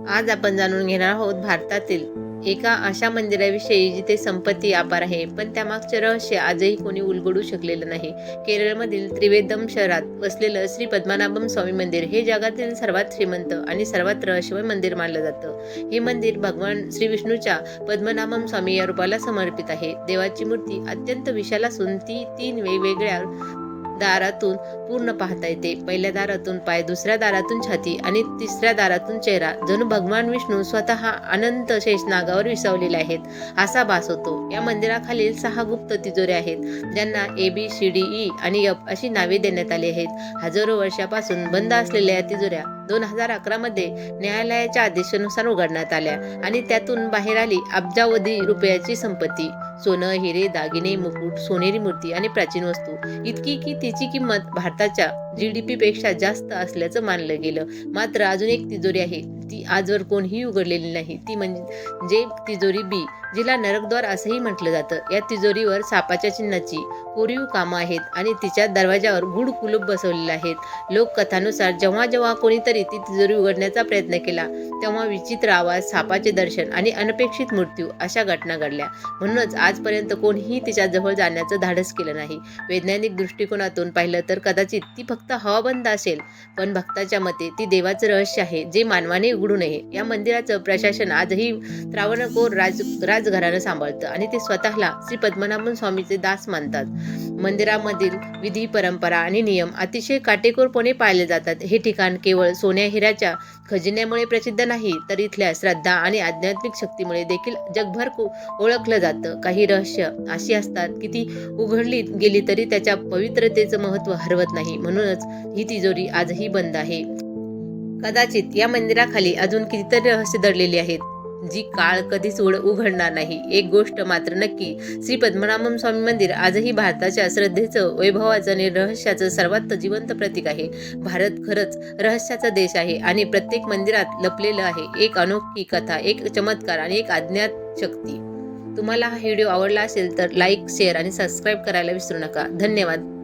आज आपण जाणून घेणार आहोत भारतातील एका अशा मंदिराविषयी जिथे संपत्ती अपार आहे, पण त्यामागचे रहस्य आजही कोणी उलगडू शकलेलं नाही. केरळमधील त्रिवेंद्रम शहरात वसलेलं श्री पद्मनाभम स्वामी मंदिर हे जगातील सर्वात श्रीमंत आणि सर्वात रहस्यमय मंदिर मानलं जातं. हे मंदिर भगवान श्री विष्णूच्या पद्मनाभम स्वामी या रूपाला समर्पित आहे. देवाची मूर्ती अत्यंत विशाल असून ती 3 वेगवेगळ्या दारातून पूर्ण पाहता येते. पहिल्या दारातून पाय, दुसऱ्या दारातून छाती आणि तिसऱ्या दारातून चेहरा. जणू भगवान विष्णू स्वतः अनंत शेषनागावर विसावलेले आहेत असा भास होतो. या मंदिराखालील 6 गुप्त तिजोऱ्या आहेत, ज्यांना ABCDE आणि F अशी नावे देण्यात आली आहेत. हजारो वर्षापासून बंद असलेल्या या तिजोऱ्या 2011 मध्ये न्यायालयाच्या आदेशानुसार उघडण्यात आल्या आणि त्यातून बाहेर आली अब्जावधी रुपयाची संपत्ती. सोनं, हिरे, दागिने, मुकुट, सोनेरी मूर्ती आणि प्राचीन वस्तू, इतकी की तिची किंमत भारताच्या GDP पेक्षा जास्त असल्याचं मानलं गेलं. मात्र अजून एक तिजोरी आहे, ती आजवर कोणीही उघडलेली नाही. ती म्हणजे तिजोरी B, जिला नरकद्वार असंही म्हटलं जातं. या तिजोरीवर सापाच्या चिन्हाची कोरीव कामं आहेत आणि तिच्या दरवाजावर गूढ कुलूप बसवलेले आहेत. लोककथानुसार जेव्हा जेव्हा कोणीतरी ती तिजोरी उघडण्याचा प्रयत्न केला, तेव्हा विचित्र आवाज, सापाचे दर्शन आणि अनपेक्षित मृत्यू अशा घटना घडल्या. म्हणूनच आजपर्यंत कोणीही तिच्या जवळ जाण्याचं धाडस केलं नाही. वैज्ञानिक दृष्टिकोनातून पाहिलं तर कदाचित ती फक्त हवाबंद असेल, पण भक्ताच्या मते ती देवाचं रहस्य आहे, जे मानवाने उघडू नये. या मंदिराचं प्रशासन आजही त्रावणकोर राजघराणं सांभाळतं आणि ते स्वतःला श्री पद्मनाभन स्वामीचे दास मानतात. मंदिरामधील विधी, परंपरा आणि नियम अतिशय काटेकोरपणे पाळले जातात. हे ठिकाण केवळ सोन्या हिऱ्याच्या खजिन्यामुळे प्रसिद्ध नाही, तर इथल्या श्रद्धा आणि आध्यात्मिक शक्तीमुळे देखील जगभर ओळखलं जातं. काही रहस्य अशी असतात की ती उघडली गेली तरी त्याच्या पवित्रतेचं महत्त्व हरवत नाही. म्हणूनच ही तिजोरी आजही बंद आहे. कदाचित या मंदिराखाली अजून कितीतरी रहस्य दडलेली आहेत, जी काळ कधीच उघडणार नाही. एक गोष्ट मात्र नक्की, श्री पद्मनाभम स्वामी मंदिर आजही भारताच्या श्रद्धेचं, वैभवाचं आणि रहस्याचं सर्वात जिवंत प्रतीक आहे. भारत खरंच रहस्याचा देश आहे आणि प्रत्येक मंदिरात लपलेलं आहे एक अनोखी कथा, एक चमत्कार आणि एक अज्ञात शक्ती. तुम्हाला हा व्हिडिओ आवडला असेल तर लाईक, शेअर आणि सबस्क्राईब करायला विसरू नका. धन्यवाद.